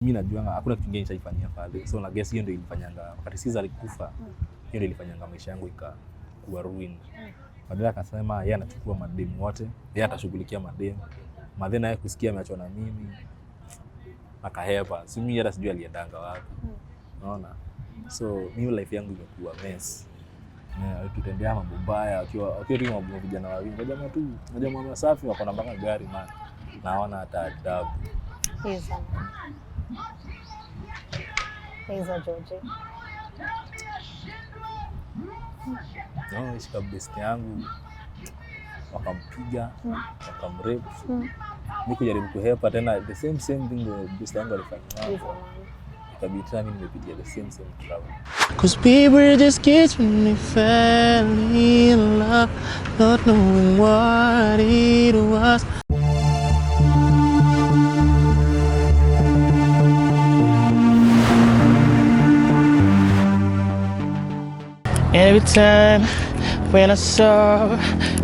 Mimi najua hakuna kitu kingine chaifanyia pale. So na guess hiyo ndio ilifanyanga wakati Caesar alikufa. Hiyo ndio ilifanyanga maisha yangu ikakuwa ruin. Badala akasema yeye anachukua mademu wote, yeye atashughulikia mademu. Madhena yake kusikia ameachwa na mimi. Akahepa. Si mimi hata sijui aliendanga wapi. Unaona? So mimi life yangu imekuwa mess. Tutembea mambo mbaya akiwa tu mambo vijana wawili. Ngoja mama safi wako na mpaka gari man. Naona hata adabu. Hizo George. No, ishika best yangu. Wakampiga, wakamrape. Mimi kujaribu kuhepa tena the same thing the best yangu alifanya. Kabisa mimi nimepitia the same trouble. 'Cause people just kids when they fell in love, not knowing what it was. Every time when I saw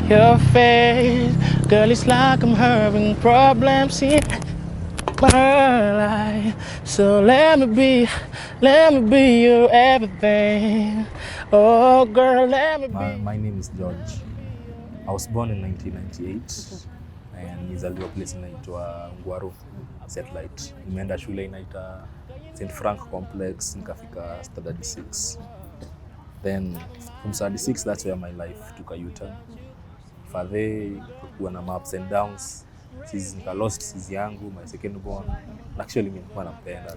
your face, girl, it's like I'm having problems in my life. So let me be your everything. Oh girl, let me be. My name is George. I was born in 1998 and nilizaliwa place inaitwa Ngwaru Satellite. Nimeenda shule inaitwa St. Frank Complex nikafika standard 6. Then from standard 6 that's where my life took a U-turn. Father kuwa na ups and downs. Nika lost sis yangu, my second born. Actually mimi nilikuwa nampenda.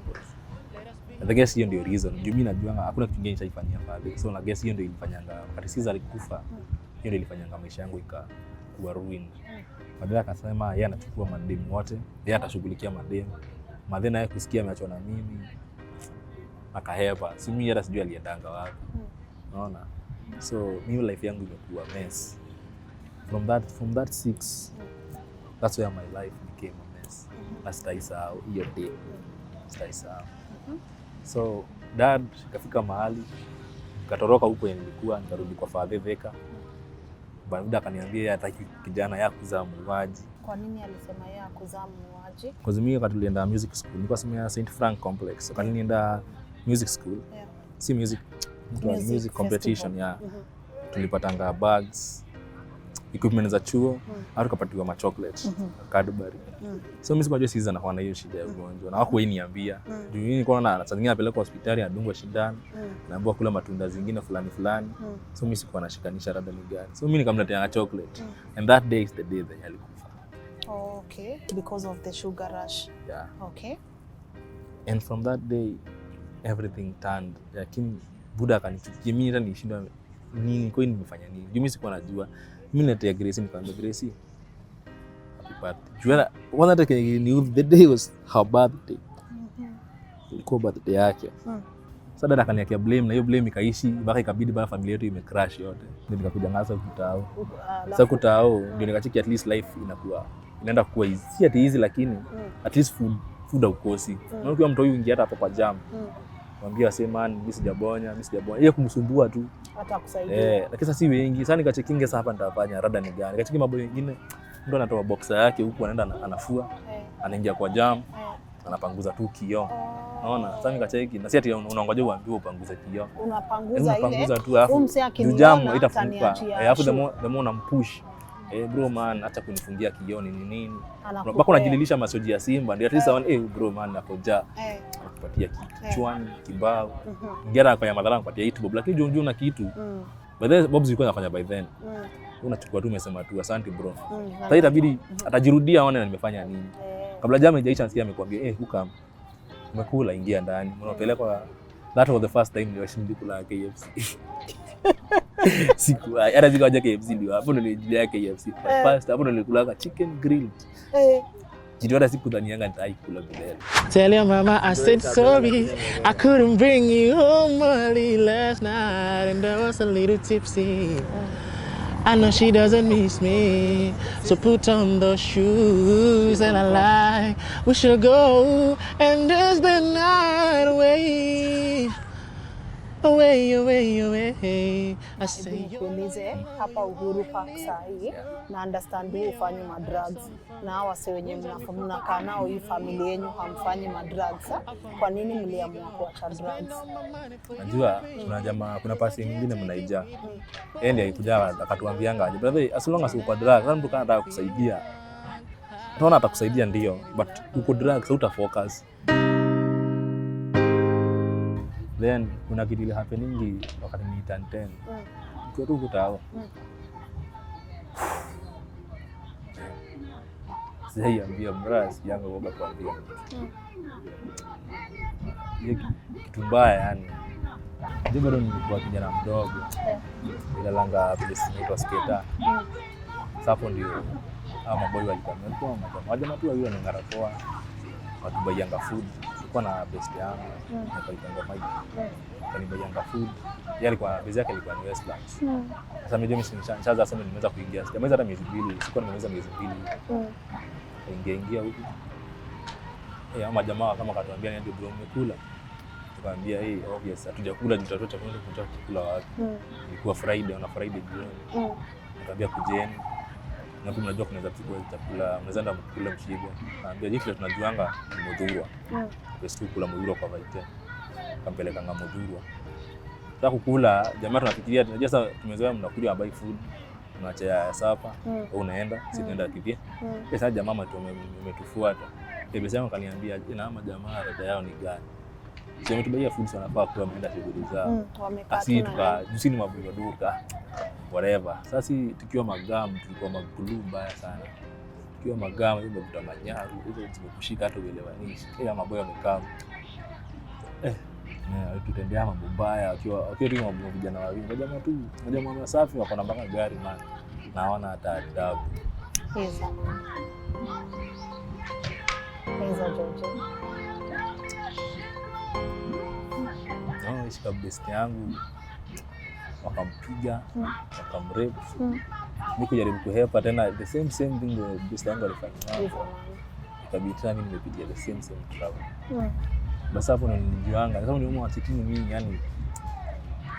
I guess hiyo ndio reason. Mimi najua hakuna kitu kingine chaifanyia pale. So na guess hiyo ndio ilifanyanga wakati Caesar alikufa. Hiyo ndio ilifanyanga maisha yangu ikakuwa ruin. Badala akasema yeye anachukua mademu wote, yeye atashughulikia mademu. Madhena yake kusikia ameachwa na mimi. Akahepa. Si mimi hata sijui aliendanga wapi. Unaona? So mimi life yangu imekuwa mess. From that 6 that's where my life became a mess. Sitaisahau hiyo day. Sitaisahau. So dad kafika mahali katoroka huko nilikuwa nikarudi kwa father Veka. Baada akaniambia hataki kijana yake kuzaa muuaji. Kwa nini alisema yeye akuzaa muuaji? Kwa sababu mimi tulienda music school. Nilikuwa somea St. Frank Complex. Wakati nienda music school. Si music competition ya tulipatanga bags, equipment za chuo, au tukapatiwa ma chocolate, Cadbury. So mimi sikujua sisi anakuwa na hiyo shida ya ugonjwa. Na wako niambia. Juu mimi niko na saa nyingine napeleka hospitali adungwa shindano, naambiwa kula matunda zingine fulani. So mimi sikuwa nashikanisha labda ni gani. So mimi nikamletea chocolate. And that day is the day that alikufa. Oh, okay. Because of the sugar rush. Yeah. Okay. And from that day everything turned. Lakini Buda akanichukia mimi hata nishinda nini kwa nini nimefanya nini. Mimi sikuwa najua. Mimi naletea Grace nikamwambia Grace. But juala one that knew the day was her birthday. Ilikuwa birthday yake. Sasa dada akaniakia blame na hiyo blame ikaishi mpaka ikabidi bana familia yetu imecrash yote. Ndio nikakuja ngasa kutao. Sasa kutao ndio nikacheki at least life inaenda kuwa easy at easy lakini at least food ukosi. Na ukiwa mtu ingia hata hapo kwa jam. Mwambie asema mimi sijabonya. Yeye kumsumbua tu. Hata kusaidia. Lakini sasa si wengi. Sasa nikachekinge sasa hapa nitafanya rada ni gani. Nikacheki mambo mengine. Mtu anatoa boxer yake huku anaenda anafua. Anaingia kwa jam. Anapanguza tu kioo. Unaona? Sasa nikacheki na si ati unaongoja uambiwe upanguze kioo. Unapanguza tu alafu jam itafunguka. Alafu the more unampush. Bro man acha kunifungia kioo nini. Mpaka unajililisha masoji ya Simba ndio at least bro man nakoja. Kupatia kichwani kibao. Ngera kwa madhara kupatia hit bob lakini jonjo na kitu. But then Bobs ilikuwa anafanya by then. Unachukua tu umesema tu asante bro. Sasa itabidi atajirudia aone nimefanya nini. Kabla jamaa haijaisha nasikia amekwambia huka umekula ingia ndani. Unapelekwa that was the first time niliwashindi kula KFC. Siku hata zikaja KFC ndio hapo ndo nilijia KFC. First hapo ndo nilikula chicken grilled. Jidwada siku dhanianga nitaikula bila. Tell your mama I said sorry. I couldn't bring you home early last night and I was a little tipsy. I know she doesn't miss me. So put on those shoes and I like we should go and dance the night away. away, away, away. I say Hebu nikuulize hapa Uhuru Park saa hii na understand wewe ufanye madrugs na hawa wase wenye mnakaa nao hii familia yenu hamfanyi madrugs. Kwa nini mliamua kuacha drugs? Najua kuna jamaa, kuna pasi nyingine mnaija. Yeye ndiye alikuja akatuambianga aje, brother, as long as uko drug, kama mtu anataka kusaidia, tunaona atakusaidia ndio, but uko drug so uta focus. Then kuna kitu ile happening wakati ni 10. Uko tu kutao. Sasa ambia mras yangu ngoga kuambia. Kitu mbaya yani. Ndio bado nilikuwa kijana mdogo. Nilalanga place inaitwa skater. Sapo ndio ama boy walikamia kwa majamaa tu wao wanangara poa. Watu bayanga food. Tulikuwa na best yangu. Nikaitanga maji. Kanibayanga food. Yeye alikuwa base yake ilikuwa ni Westlands. Sasa mimi nishaanza sasa nimeweza kuingia. Sijamaliza hata miezi 2. Sikuwa nimemaliza miezi 2. Ingia huko. Ama jamaa kama katuambia niende bro umekula. Tukamwambia obvious hatujakula, tutatoa chakula wapi? Ilikuwa Friday, on Friday jioni. Tukamwambia kujeni. Na kama unajua kunaweza kuchukua chakula, mnaweza enda kula mshiba. Naambia jiki tunajuanga Mudhurwa. Basi kula Mudhurwa kwa Vaite. Kampeleka ngamo Mudhurwa. Sasa kukula, jamaa tunafikiria tunajua sasa tumezoea mnakuja buy food. Unaacha sapa, unaenda, si tunaenda kipia. Sasa jamaa umetufuata. Bebe yangu kaniambia ina ama jamaa rada yao ni gani? Sio mtubaia food wanafaa kwa wameenda shughuli zao. Asi tuka jusini mabuga duka. Whatever. Sasa tukiwa magamu tulikuwa magulu mbaya sana. Tukiwa magamu hizo mbuta manyaru, hizo zimekushika hata uelewanishi. Kila maboya wamekaa. Tutembea mambo mbaya akiwa tu vijana wawili. Jamaa tu, jamaa safi wako na mpaka gari man. Naona hata adabu. Hizo Jojo. Ishika best yangu wakampiga wakamrepu. Mimi kujaribu kuhepa tena the same thing the best yangu alifanya. Ikabidi tena mimi nimepitia the same trouble. Basi hapo nilijuanga kama ni umo wa chikini mimi yani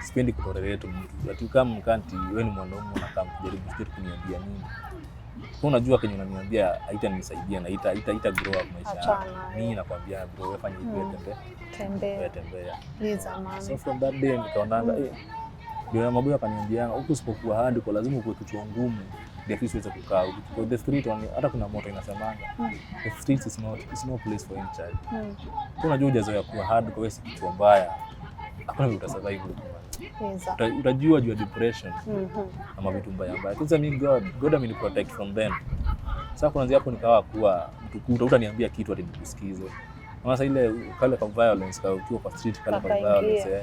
sipendi kutolerate mtu. Ati kama mkanti wewe ni mwanaume unakaa kujaribu kitu kuniambia nini? Kwa unajua kenye unaniambia haitanisaidia na ita grow up maisha yangu. Mimi nakwambia bro wewe fanya hivi tembea. So from that day nikaonanga ndio maboya akaniambia huko usipokuwa hard kwa lazima uwe kichwa ngumu ndio kitu siweza kukaa huko. Kwa the street hata kuna moto inasemanga the street is no place for any child. Kwa unajua hujazoea kuwa hard kwa wewe si kitu mbaya. Hakuna vile utasurvive huko. Utajua juu ya depression ama vitu mbaya. Kwanza mimi God ameniprotect from them. Sasa kuanzia hapo nikawa kuwa mtukuta utaniambia kitu ati nikusikize. Sasa ile kale kwa violence kwa ukiwa kwa street kale kwa violence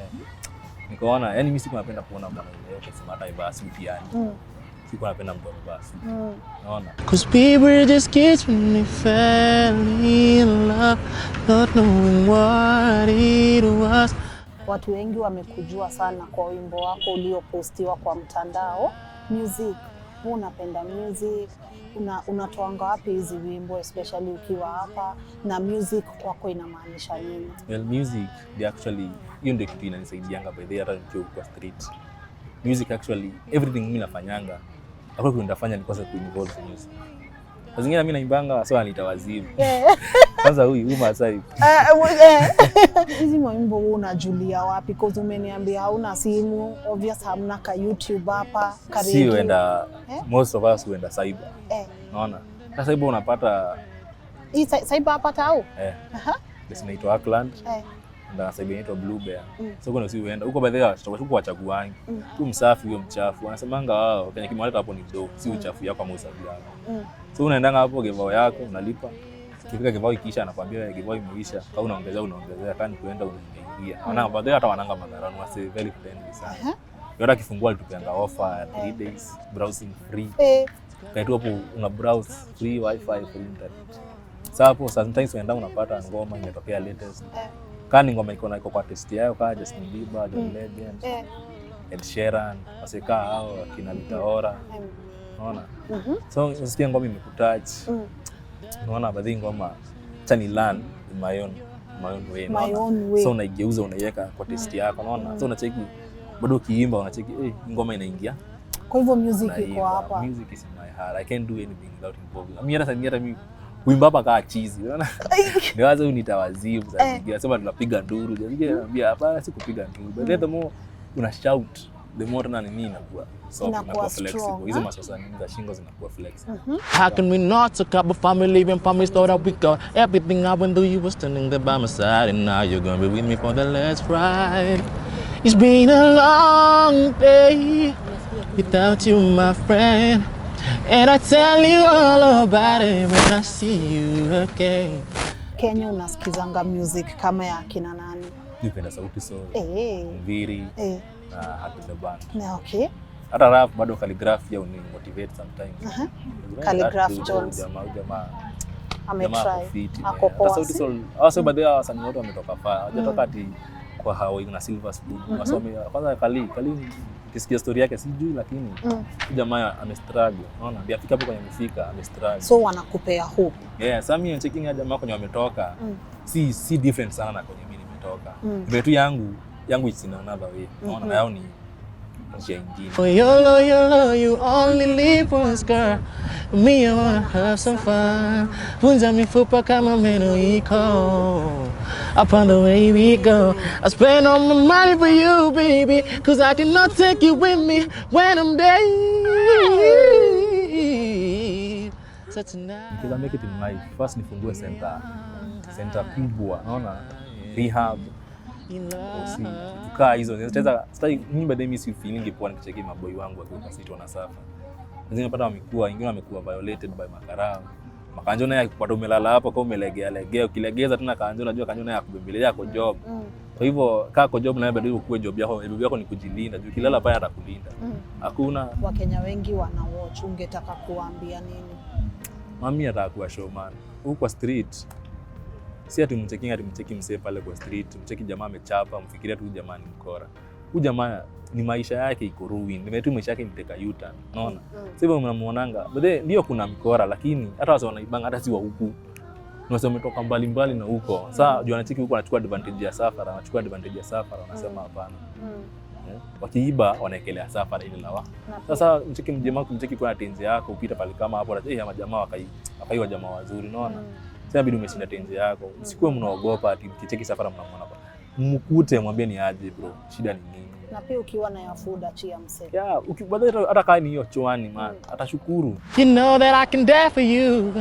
nikaona yani mimi siku napenda kuona mwanaume yote sema hata ivaa suit yani. Siku napenda mtu amevaa suit. Unaona? 'Cause we were just kids when we fell in love, not knowing what it was. Watu wengi wamekujua sana kwa wimbo wako uliopostiwa kwa mtandao. Music, wewe unapenda music, unatoanga wapi hizi wimbo especially ukiwa hapa na music kwako inamaanisha nini? Well, music actually hiyo ndio kitu inanisaidianga by the way hata nikiwa kwa street. Music actually everything mimi nafanyanga hapo nitafanya nikose kuinvolve music. Kwa zingine mimi naimbanga sawa nitawazimu. Kwanza huyu Masai. Hizi wimbo unajulia wapi? Because umeniambia hauna simu, obvious hamna ka YouTube hapa, ka radio. Si wenda most of us wenda cyber. Unaona? Sasa cyber unapata hii cyber hapa tao? Basi inaitwa Auckland. Na cyber inaitwa Blue Bear. So kuna si wenda huko by the way huko wachaguangi. Tu msafi huyo mchafu. Wanasemanga wao kwenye kimwaleta hapo ni dope, si uchafu yako ama usafi yako. So unaendanga hapo gevao yako unalipa. Kifika gevao ikiisha anakuambia gevao imeisha, au unaongezea kani kuenda unaingia. Wana baadhi hata wananga magarani wase very friendly sana. Yote kifungua tukianga offer 3 days browsing free. Kaitu hapo una browse free wifi free internet. Sasa hapo sometimes unaenda unapata ngoma imetokea latest. Kani ngoma iko kwa test yao kama Justin Bieber, John Legend, Ed Sheeran, waseka hao kina Litaora. Unaona? So unasikia ngoma imekutouch. Unaona baadhi ngoma acha ni learn my own my own way, My own way. So unaigeuza unaiweka kwa taste yako, unaona. So unacheki bado ukiimba unacheki ngoma inaingia. Kwa hivyo music iko Naimba. hapa. Music is in my heart. I can't do anything without involving. Mimi hata mimi kuimba hapa kaa chizi, unaona? Ndio wazo nitawazibu sasa. Nasema tunapiga nduru. Ndio naambia hapana, si kupiga nduru. But the more una shout, the more na nini inakuwa Inakuwa flexible. Hizo masasa nini za shingo zinakuwa flexible. How can we not talk about family when promise that we got everything I went through? You were standing there by my side, and now you're gonna be with me for the last ride. It's been a long day without you, my friend, and I tell you all about it when I see you again. Kenya unasikizanga music kama ya kina nani? Nipenda Sauti Sol, Mviri, Heart of the Band. Na okay. Hata rap bado Khaligraph ya uni motivate sometimes. Khaligraph Jones. Jamaa Ametry. Ako poa. Sauti Sol. Also baadhi ya wasanii wote wametoka far. Hajatoka ati kwa Hawa na Silver Spoon. Wasome kwanza Kali ukisikia story yake sijui, lakini jamaa amestruggle. Unaona? Ndio afika hapo kwenye mfika amestruggle. So wanakupea hope. Yeah, some you checking jamaa kwenye wametoka. Si different sana kwenye mimi nimetoka. Vitu yangu is in another way. Unaona, yao ni njia nyingine. Oh, you only live once, girl. Me, I wanna have some fun. Vunja mifupa kama meno iko. Upon the way we go, I spend all my money for you, baby, cause I cannot take you with me when I'm dead. So tonight, Because I make it in life, first nifungue center kubwa, unaona, rehab, kukaa hizo. Sasa mimi baadaye mimi si feeling poa nikicheki maboi wangu wakiwa city wanasafa. Lazima pata wamekuwa, wengine wamekuwa violated by makarao. Makanjo naye akipata umelala hapa kwa umelegea, ukilegeza tena kanjo, unajua kanjo naye akubembelea yako job. Kwa hivyo kaa kwa job naye bado ukue job yako ni kujilinda. Juu kilala pale atakulinda. Hakuna Wakenya wengi wana watch, ungetaka kuambia nini? Mami atakuwa showman. Huko kwa street si ati mcheki msee pale kwa street, mcheki jamaa amechapa, mfikiria tu jamaa ni mkora. Huyu jamaa ni maisha yake iko ruin. Nimetu maisha yake niteka U-turn. Unaona? Sasa hivyo mnamuonanga. But ndio kuna mkora, lakini hata wase wanaibanga hata si wa huku. Ni wase wametoka mbali na huko. Sasa juu anacheki huko anachukua advantage ya safara, wanasema hapana. Wakiiba wanaekelea safara ile lawa. Sasa mcheki mjamaa kumcheki kwa tenzi yako upita pale kama hapo ama jamaa wakaiwa jamaa wazuri, unaona? Sasa bidi umeshinda tenzi yako. Msikuwe mnaogopa ati mkicheki safara mnamwona hapa. Mkute mwambie ni aje bro. Shida ni nini? Na pia ukiwa na yafuda chia msee. Yeah, ukibadilika hata kama ni hiyo chwani man, atashukuru. you know that I can die for you.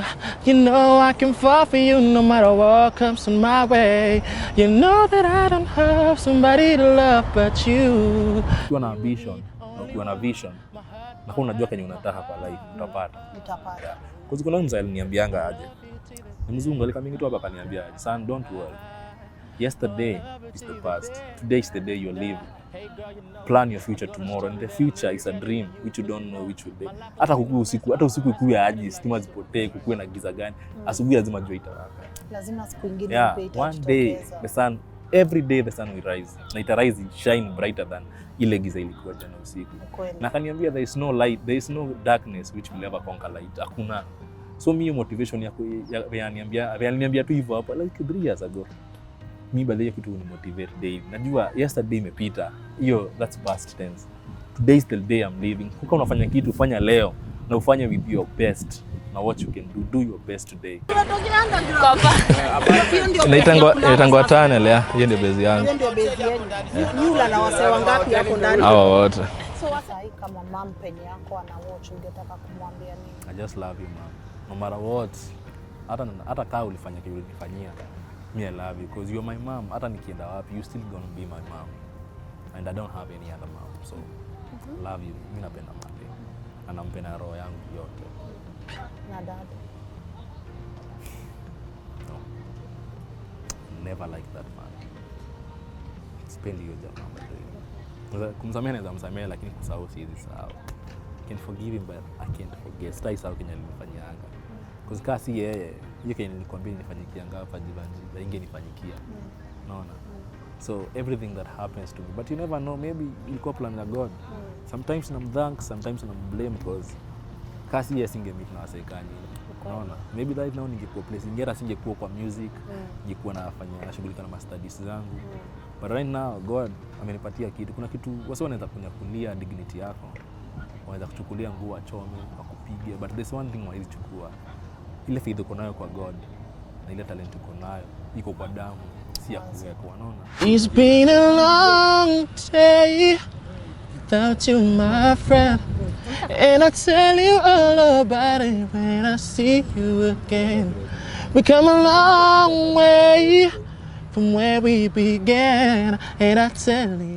You know I can fall for you no matter what comes on my way. You know that I don't have somebody to love but you. Ukiwa na ambition na ukiwa na vision na kwa unajua kenye unataka kwa life utapata. Kwa sababu kuna mzee aliniambianga aje. Ni mzungu alikamini tu hapa akaniambia, "Son, don't worry. Yesterday is the past. Today is the day you're living. Plan your future tomorrow, and the future is a dream which you don't know which will be." Hata usiku ikuwe aje, stima zipotee, kukuwe na giza gani, asubuhi lazima jua itawaka. Lazima siku nyingine Yeah, one day the sun, every day the sun will rise. Na ita rise, shine brighter than ile giza ilikuwa jana usiku. Na kaniambia there is no light, there is no darkness which will ever conquer light. Hakuna. So mimi motivation yako yaniambia tu hivyo hapa like 3 years ago. Mimi baadaye kitu ni motivate daily. Najua yesterday imepita. Hiyo that's past tense. Today is the day I'm living. Kama unafanya kitu fanya leo na ufanye with your best. Na what you can do your best today. Inaitangwa tunnel ya. Hiyo ndio base yangu. Hiyo ndio base yenu. Yula na wasee wangapi hapo ndani? Hawa wote. So sasa hii kama mom penye yako ana watch ungetaka kumwambia nini? I just love you mom. No matter what. Hata kama ulifanya kile ulinifanyia. Me, I love you because you're my mom. Hata nikienda wapi, you still gonna be my mom. And I don't have any other mom. So, love you. Mimi napenda mama. Na nampenda roho yangu yote. Na dad? No. Never like that man. Sipendi hiyo jamaa bado. Kumsamehe naweza msamehe lakini kusahau siwezi sahau. I can forgive him but I can't forget. Sitaisahau kenye alinifanyanga. Because kasi yeye, hiyo kenye nilikwambia nifanyikianga hapa Jivanji, ingenifanyikia. Unaona? So everything that happens to me, but you never know, maybe ilikuwa plan ya God. Sometimes namthank, sometimes namblame because kasi yeye singemeet na wasekani. Unaona? Maybe right now ningekuwa place ingine, singekuwa kwa music, ningekuwa nafanya shughulika na studies zangu. But right now God amenipatia kitu. Kuna kitu wasi wanaweza kunyakulia dignity yako. Wanaweza kuchukulia nguo achome, wakupige, but there's one thing hawezi chukua. Ile faith uko nayo kwa God na ile talent uko nayo iko kwa damu, si ya kuwekwa. Unaona? It's been a long day without you, my friend. And I'll tell you all about it when I see you again. We come a long way from where we began, and I tell you.